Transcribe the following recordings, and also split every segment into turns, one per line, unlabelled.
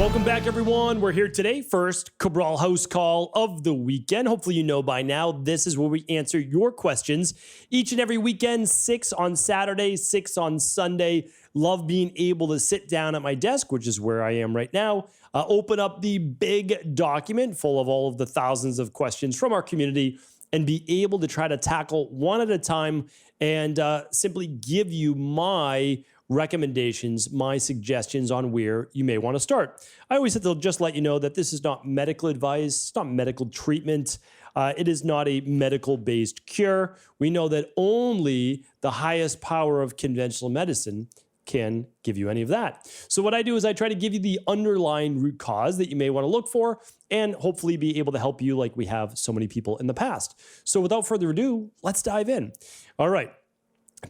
Welcome back, everyone. We're here today. First, Cabral HouseCall of the weekend. Hopefully you know by now, this is where we answer your questions each and every weekend, 6 on Saturday, 6 on Sunday. Love being able to sit down at my desk, which is where I am right now, open up the big document full of all of the thousands of questions from our community and be able to try to tackle one at a time and simply give you my recommendations, my suggestions on where you may want to start. I always have to just let you know that this is not medical advice. It's not medical treatment. It is not a medical-based cure. We know that only the highest power of conventional medicine can give you any of that. So what I do is I try to give you the underlying root cause that you may want to look for and hopefully be able to help you like we have so many people in the past. So without further ado, let's dive in. All right.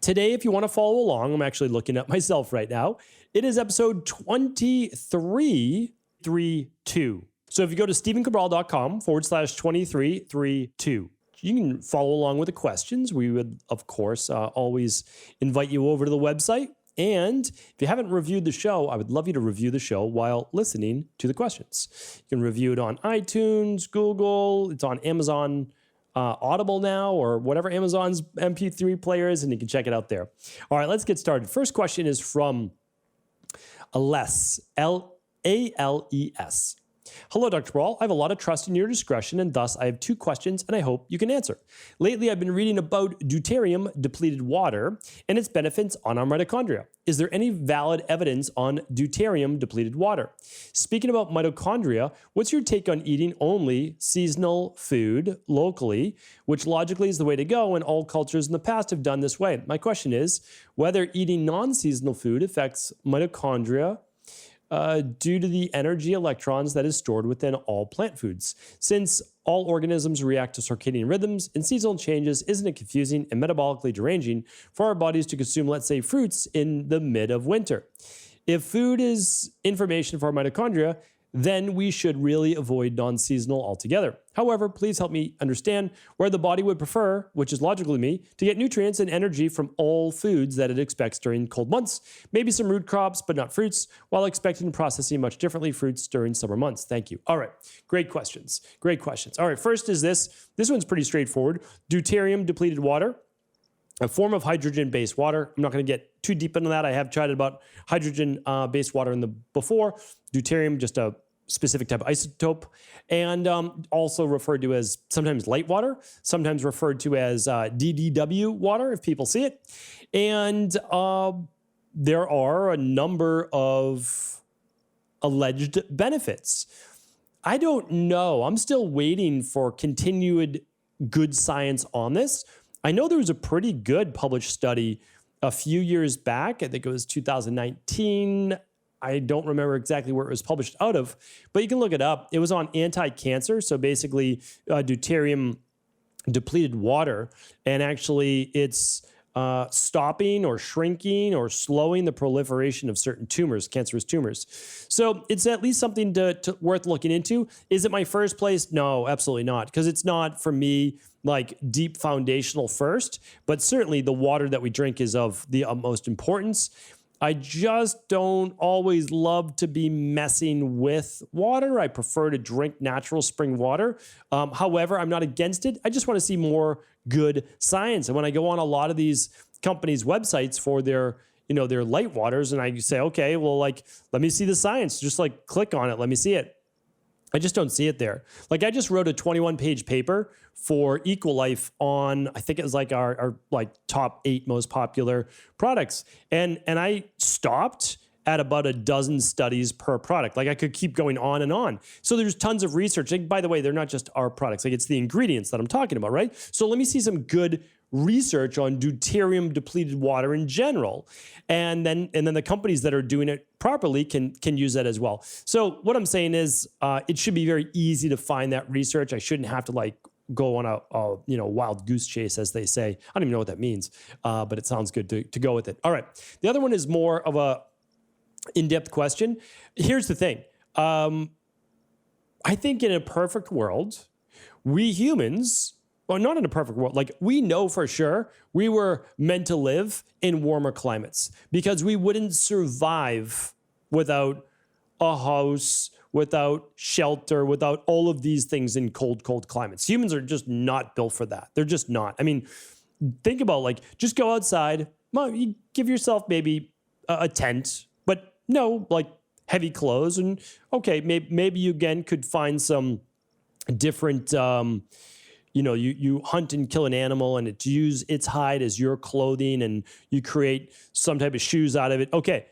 Today, if you want to follow along, I'm actually looking at myself right now. It is episode 2332. So if you go to stephencabral.com/2332, you can follow along with the questions. We would, of course, always invite you over to the website. And if you haven't reviewed the show, I would love you to review the show while listening to the questions. You can review it on iTunes, Google, it's on Amazon Audible now, or whatever Amazon's MP3 player is, and you can check it out there. All right, let's get started. First question is from Ales, L-A-L-E-S. Hello, Dr. Cabral. I have a lot of trust in your discretion, and thus I have 2 questions, and I hope you can answer. Lately, I've been reading about deuterium depleted water and its benefits on our mitochondria. Is there any valid evidence on deuterium depleted water? Speaking about mitochondria, what's your take on eating only seasonal food locally, which logically is the way to go, and all cultures in the past have done this way? My question is whether eating non-seasonal food affects mitochondria due to the energy electrons that is stored within all plant foods. Since all organisms react to circadian rhythms and seasonal changes, isn't it confusing and metabolically deranging for our bodies to consume, let's say, fruits in the mid of winter? If food is information for our mitochondria, then we should really avoid non-seasonal altogether. However, please help me understand where the body would prefer, which is logical to me, to get nutrients and energy from all foods that it expects during cold months. Maybe some root crops, but not fruits, while expecting processing much differently fruits during summer months. Thank you. All right, great questions. Great questions. All right, first is this. This one's pretty straightforward. Deuterium depleted water, a form of hydrogen-based water. I'm not going to get too deep into that. I have chatted about hydrogen-based water before. Deuterium, just a specific type of isotope, and also referred to as sometimes light water, sometimes referred to as DDW water, if people see it. And there are a number of alleged benefits. I don't know. I'm still waiting for continued good science on this. I know there was a pretty good published study a few years back. I think it was 2019. I don't remember exactly where it was published out of, but you can look it up. It was on anti-cancer. So basically deuterium depleted water, and actually it's stopping or shrinking or slowing the proliferation of certain tumors, cancerous tumors. So it's at least something worth looking into. Is it my first place? No, absolutely not. Because it's not for me like deep foundational first, but certainly the water that we drink is of the utmost importance. I just don't always love to be messing with water. I prefer to drink natural spring water. However, I'm not against it. I just want to see more good science. And when I go on a lot of these companies' websites for their light waters, and I say, okay, well, like, let me see the science. Just like click on it. Let me see it. I just don't see it there. Like I just wrote a 21-page paper for Equalife on, I think it was like our like top 8 most popular products. And I stopped at about a dozen studies per product. Like I could keep going on and on. So there's tons of research. Like, by the way, they're not just our products. Like it's the ingredients that I'm talking about, right? So let me see some good research on deuterium depleted water in general. And then the companies that are doing it properly can use that as well. So what I'm saying is it should be very easy to find that research. I shouldn't have to like go on a wild goose chase, as they say. I don't even know what that means, but it sounds good to go with it. All right. The other one is more of a in-depth question. Here's the thing. I think in a perfect world, we humans, well, not in a perfect world, like we know for sure we were meant to live in warmer climates because we wouldn't survive without a house, without shelter, without all of these things in cold climates. Humans are just not built for that. They're just not. I mean, think about like, just go outside. Well, you give yourself maybe a tent, but no, like heavy clothes. And okay, maybe you again could find some different, you hunt and kill an animal and it's use its hide as your clothing and you create some type of shoes out of it. Okay.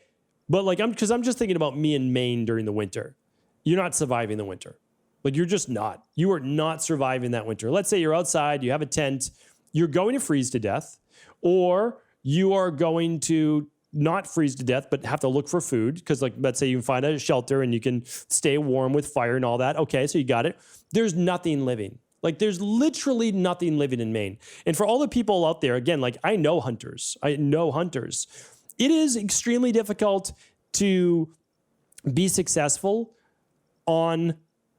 But like, I'm just thinking about me in Maine during the winter. You're not surviving the winter. Like you're just not. You are not surviving that winter. Let's say you're outside, you have a tent, you're going to freeze to death, or you are going to not freeze to death, but have to look for food. Because like, let's say you can find a shelter and you can stay warm with fire and all that. Okay, so you got it. There's nothing living. Like there's literally nothing living in Maine. And for all the people out there, again, like I know hunters. It is extremely difficult to be successful on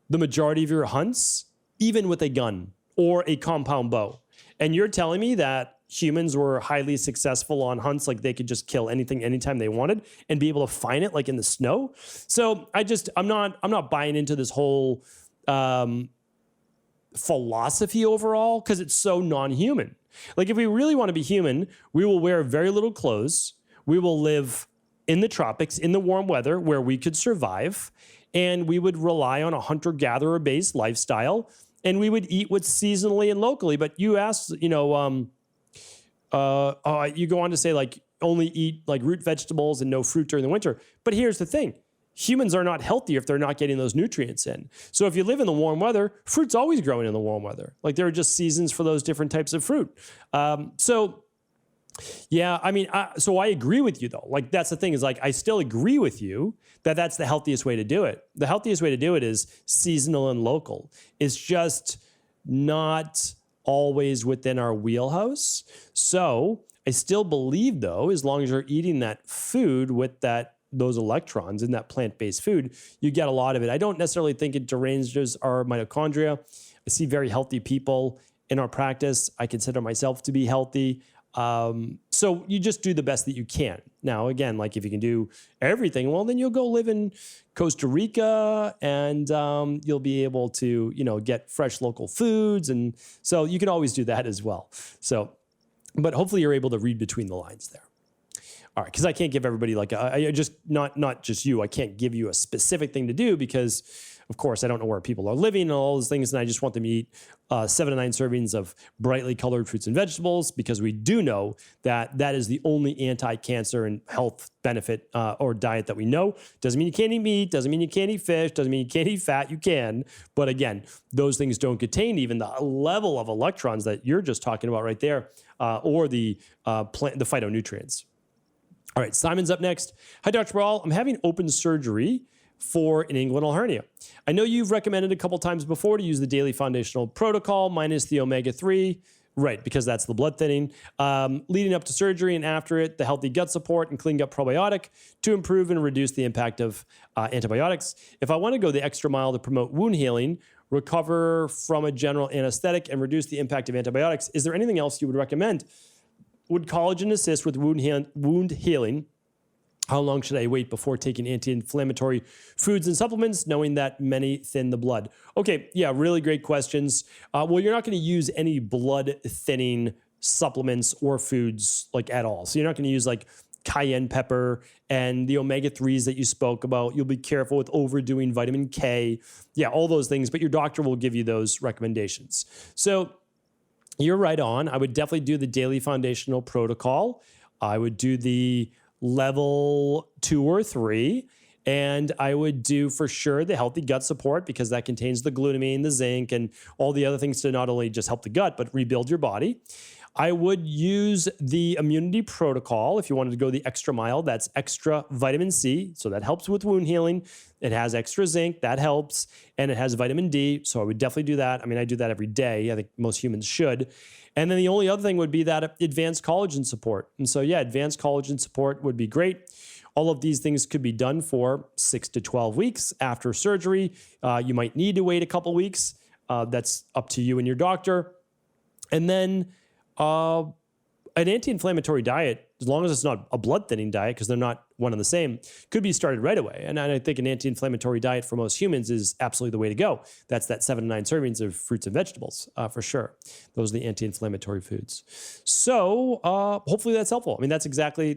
the majority of your hunts, even with a gun or a compound bow. And you're telling me that humans were highly successful on hunts, like they could just kill anything anytime they wanted and be able to find it like in the snow. So I'm not buying into this whole philosophy overall, because it's so non-human. Like if we really want to be human, we will wear very little clothes. We will live in the tropics, in the warm weather where we could survive. And we would rely on a hunter-gatherer based lifestyle, and we would eat what's seasonally and locally. But you asked, you go on to say like only eat like root vegetables and no fruit during the winter. But here's the thing. Humans are not healthy if they're not getting those nutrients in. So if you live in the warm weather, fruit's always growing in the warm weather. Like there are just seasons for those different types of fruit. Yeah, I mean, so I agree with you though. Like that's the thing is like, I still agree with you that that's the healthiest way to do it. The healthiest way to do it is seasonal and local. It's just not always within our wheelhouse. So I still believe though, as long as you're eating that food with those electrons in that plant-based food, you get a lot of it. I don't necessarily think it deranges our mitochondria. I see very healthy people in our practice. I consider myself to be healthy. So you just do the best that you can. Now, again, like if you can do everything, well, then you'll go live in Costa Rica and you'll be able to, get fresh local foods. And so you can always do that as well. So, but hopefully you're able to read between the lines there. All right, because I can't give everybody like not just you. I can't give you a specific thing to do because, of course, I don't know where people are living and all those things, and I just want them to eat 7 to 9 servings of brightly colored fruits and vegetables because we do know that that is the only anti-cancer and health benefit or diet that we know. Doesn't mean you can't eat meat. Doesn't mean you can't eat fish. Doesn't mean you can't eat fat. You can, but again, those things don't contain even the level of electrons that you're just talking about right there, or the phytonutrients. All right, Simon's up next. Hi, Dr. Cabral. I'm having open surgery for an inguinal hernia. I know you've recommended a couple times before to use the daily foundational protocol minus the omega-3, right, because that's the blood thinning, leading up to surgery and after it, the healthy gut support and clean gut probiotic to improve and reduce the impact of antibiotics. If I want to go the extra mile to promote wound healing, recover from a general anesthetic, and reduce the impact of antibiotics, is there anything else you would recommend? Would collagen assist with wound healing? How long should I wait before taking anti-inflammatory foods and supplements, knowing that many thin the blood? Okay, yeah, really great questions. Well, you're not going to use any blood thinning supplements or foods like at all. So you're not going to use like cayenne pepper and the omega-3s that you spoke about. You'll be careful with overdoing vitamin K. Yeah, all those things, but your doctor will give you those recommendations. So you're right on. I would definitely do the daily foundational protocol. I would do the level 2 or 3, and I would do for sure the healthy gut support because that contains the glutamine, the zinc, and all the other things to not only just help the gut, but rebuild your body. I would use the immunity protocol if you wanted to go the extra mile. That's extra vitamin C, so that helps with wound healing. It has extra zinc, that helps, and it has vitamin D, so I would definitely do that. I mean, I do that every day. I think most humans should. And then the only other thing would be that advanced collagen support. And so, yeah, advanced collagen support would be great. All of these things could be done for 6 to 12 weeks after surgery. You might need to wait a couple weeks. That's up to you and your doctor. And then an anti-inflammatory diet as long as it's not a blood thinning diet, because they're not one and the same, could be started right away. And I think an anti-inflammatory diet for most humans is absolutely the way to go. That's that 7 to 9 servings of fruits and vegetables, for sure. Those are the anti-inflammatory foods. So hopefully that's helpful. I mean, that's exactly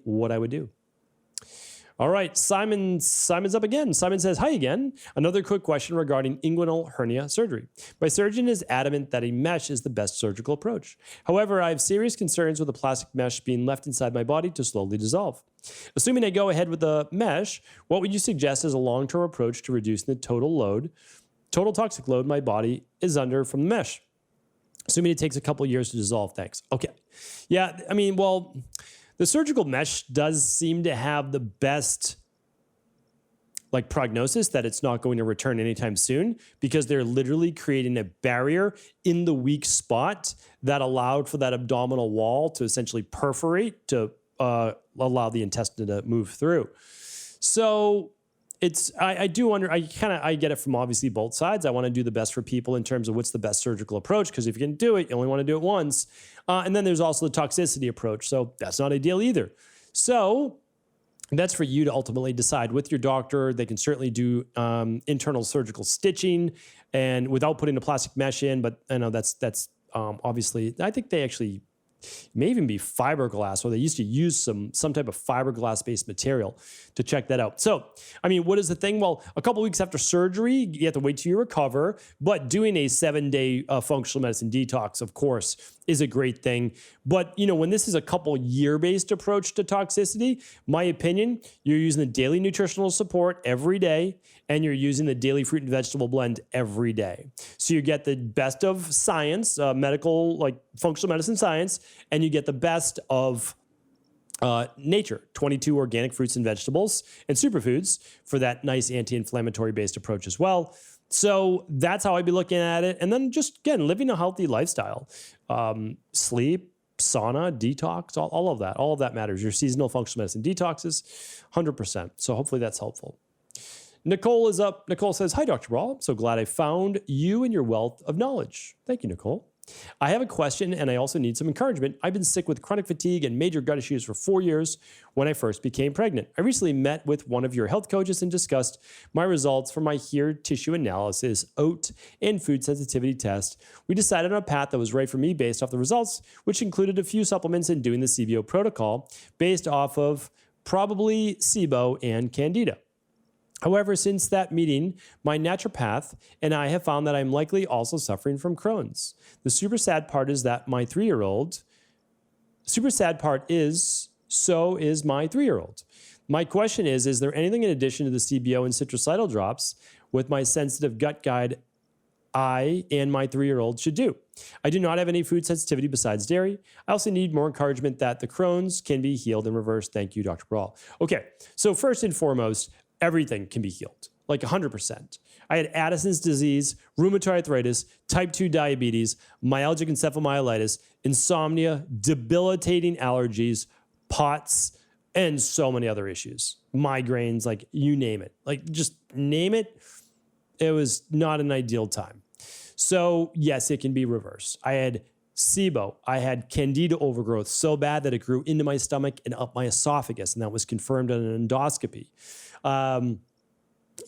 what I would do. All right, Simon's up again. Simon says, hi again. Another quick question regarding inguinal hernia surgery. My surgeon is adamant that a mesh is the best surgical approach. However, I have serious concerns with the plastic mesh being left inside my body to slowly dissolve. Assuming I go ahead with the mesh, what would you suggest as a long-term approach to reducing the total toxic load my body is under from the mesh? Assuming it takes a couple years to dissolve, thanks. Okay. Yeah, I mean, well, the surgical mesh does seem to have the best prognosis that it's not going to return anytime soon, because they're literally creating a barrier in the weak spot that allowed for that abdominal wall to essentially perforate to allow the intestine to move through. So I get it from obviously both sides. I want to do the best for people in terms of what's the best surgical approach, because if you can do it, you only want to do it once. And then there's also the toxicity approach. So that's not ideal either. So that's for you to ultimately decide with your doctor. They can certainly do internal surgical stitching and without putting a plastic mesh in. But I know that's obviously, I think they actually may even be fiberglass, or they used to use some type of fiberglass-based material to check that out. So, I mean, what is the thing? Well, a couple weeks after surgery, you have to wait till you recover, but doing a 7-day functional medicine detox, of course, is a great thing. But, when this is a couple year-based approach to toxicity, my opinion, you're using the daily nutritional support every day, and you're using the daily fruit and vegetable blend every day. So you get the best of science, medical, functional medicine science, and you get the best of nature, 22 organic fruits and vegetables and superfoods for that nice anti-inflammatory based approach as well. So that's how I'd be looking at it. And then just, again, living a healthy lifestyle, sleep, sauna, detox, all of that matters. Your seasonal functional medicine detoxes, 100%. So hopefully that's helpful. Nicole is up. Nicole says, hi, Dr. Brawl. I'm so glad I found you and your wealth of knowledge. Thank you, Nicole. I have a question, and I also need some encouragement. I've been sick with chronic fatigue and major gut issues for 4 years when I first became pregnant. I recently met with one of your health coaches and discussed my results from my hair tissue analysis, oat, and food sensitivity test. We decided on a path that was right for me based off the results, which included a few supplements and doing the CBO protocol based off of probably SIBO and Candida. However, since that meeting, my naturopath and I have found that I'm likely also suffering from Crohn's. The super sad part is that my 3-year-old, so is my 3-year-old. My question is there anything in addition to the CBO and citricidal drops with my sensitive gut guide I and my 3-year-old should do? I do not have any food sensitivity besides dairy. I also need more encouragement that the Crohn's can be healed and reversed. Thank you, Dr. Brawl. Okay, so first and foremost, everything can be healed, 100%. I had Addisons disease, rheumatoid arthritis, type 2 diabetes, myalgic encephalomyelitis, insomnia, debilitating allergies, POTS, and so many other issues. Migraines, you name it. Just name it. It was not an ideal time. So yes, it can be reversed. I had SIBO. I had Candida overgrowth so bad that it grew into my stomach and up my esophagus, and that was confirmed on an endoscopy. I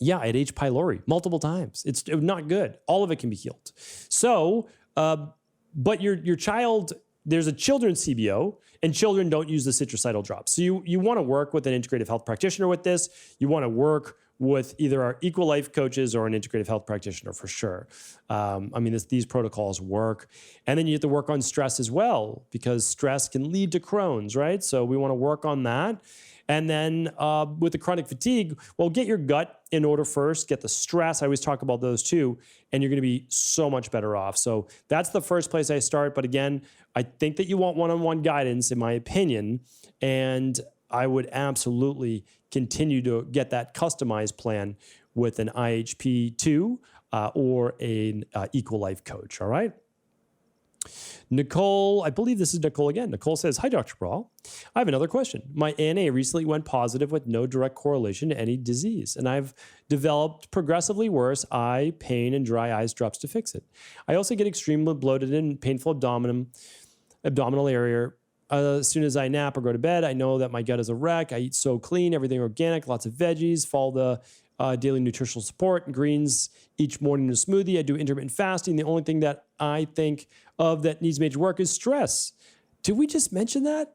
had H. pylori multiple times. It's not good. All of it can be healed. So, but your child, there's a children's CBO, and children don't use the citricidal drops. So you want to work with an integrative health practitioner with this. You want to work with either our Equal Life coaches or an integrative health practitioner for sure. These protocols work. And then you have to work on stress as well, because stress can lead to Crohn's, right? So we want to work on that. And then with the chronic fatigue, well, get your gut in order first, get the stress. I always talk about those too, and you're going to be so much better off. So that's the first place I start. But again, I think that you want one-on-one guidance, in my opinion, and I would absolutely continue to get that customized plan with an IHP2 or an Equal Life coach, all right? Nicole, I believe this is Nicole again. Nicole says, hi, Dr. Brawl. I have another question. My ANA recently went positive with no direct correlation to any disease, and I've developed progressively worse eye pain and dry eyes drops to fix it. I also get extremely bloated and painful abdominal area as soon as I nap or go to bed. I know that my gut is a wreck. I eat so clean, everything organic, lots of veggies, follow the daily nutritional support and greens each morning in a smoothie. I do intermittent fasting. The only thing that I think of that needs major work is stress. Did we just mention that?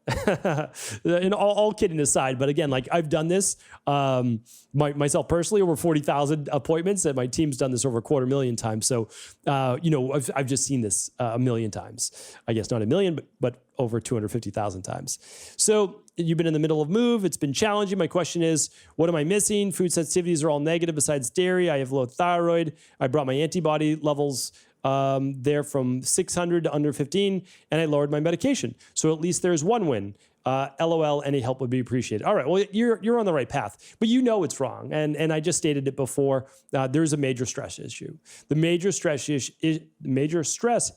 And all kidding aside, but again, like I've done this myself personally, over 40,000 appointments, and my team's done this over 250,000 times. So, I've just seen this a million times. I guess not a million, but over 250,000 times. So you've been in the middle of move. It's been challenging. My question is, what am I missing? Food sensitivities are all negative besides dairy. I have low thyroid. I brought my antibody levels there from 600 to under 15, and I lowered my medication. So at least there's one win. LOL, any help would be appreciated. All right, well, you're on the right path, but you know it's wrong. And I just stated it before, there's a major stress issue. The major stress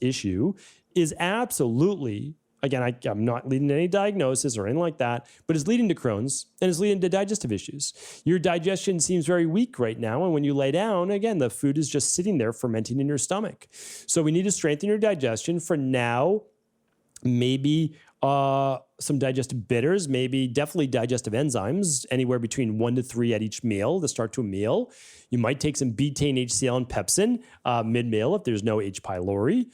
issue is absolutely, again, I'm not leading to any diagnosis or anything like that, but it's leading to Crohn's and it's leading to digestive issues. Your digestion seems very weak right now. And when you lay down, again, the food is just sitting there fermenting in your stomach. So we need to strengthen your digestion. For now, maybe some digestive bitters, maybe definitely digestive enzymes, anywhere between 1 to 3 at each meal to start to a meal. You might take some betaine, HCl, and pepsin mid-meal if there's no H. pylori.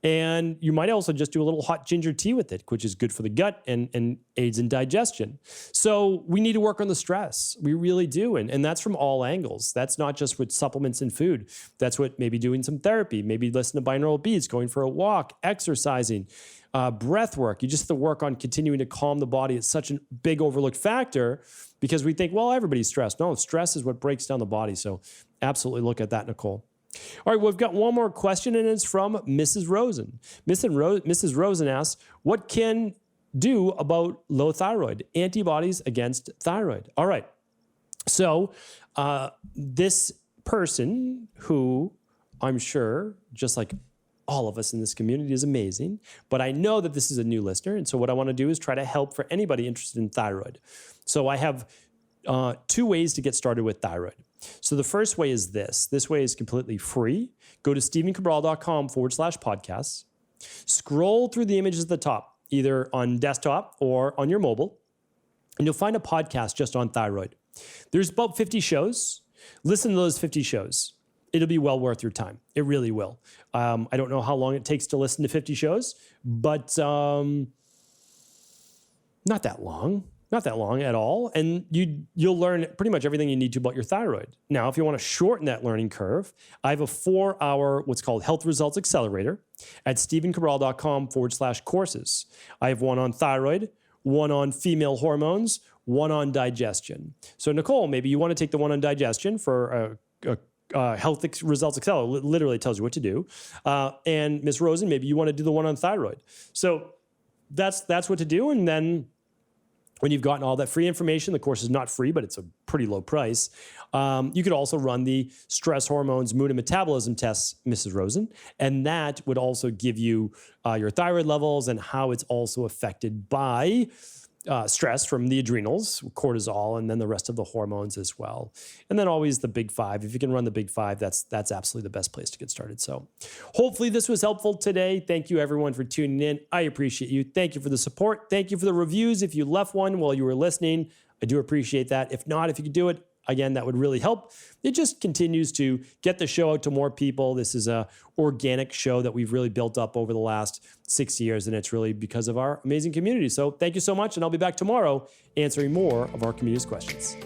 And you might also just do a little hot ginger tea with it, which is good for the gut and aids in digestion. So we need to work on the stress. We really do. And that's from all angles. That's not just with supplements and food. That's what maybe doing some therapy, maybe listen to binaural beats, going for a walk, exercising, breath work. You just have to work on continuing to calm the body. It's such a big overlooked factor because we think, well, everybody's stressed. No, stress is what breaks down the body. So absolutely look at that, Nicole. All right, we've got one more question, and it's from Mrs. Rosen. Mrs. Rosen asks, what can do about low thyroid? Antibodies against thyroid. All right. So this person, who I'm sure, just like all of us in this community, is amazing, but I know that this is a new listener, and so what I want to do is try to help for anybody interested in thyroid. So I have 2 ways to get started with thyroid. So the first way is this. This way is completely free. Go to stephencabral.com/podcasts. Scroll through the images at the top, either on desktop or on your mobile, and you'll find a podcast just on thyroid. There's about 50 shows. Listen to those 50 shows. It'll be well worth your time. It really will. I don't know how long it takes to listen to 50 shows, but not that long. Not that long at all. And you'll learn pretty much everything you need to about your thyroid. Now, if you want to shorten that learning curve, I have a 4-hour, what's called Health Results Accelerator at stephencabral.com/courses. I have one on thyroid, one on female hormones, one on digestion. So Nicole, maybe you want to take the one on digestion for Health Results Accelerator. Literally tells you what to do. And Ms. Rosen, maybe you want to do the one on thyroid. So that's what to do. And then when you've gotten all that free information, the course is not free, but it's a pretty low price. You could also run the stress hormones, mood, and metabolism tests, Mrs. Rosen, and that would also give you your thyroid levels and how it's also affected by stress from the adrenals, cortisol, and then the rest of the hormones as well. And then always the big 5. If you can run the big 5, that's absolutely the best place to get started. So hopefully this was helpful today. Thank you everyone for tuning in. I appreciate you. Thank you for the support. Thank you for the reviews. If you left one while you were listening, I do appreciate that. If not, if you could do it, again, that would really help. It just continues to get the show out to more people. This is a organic show that we've really built up over the last 6 years, and it's really because of our amazing community. So thank you so much, and I'll be back tomorrow answering more of our community's questions.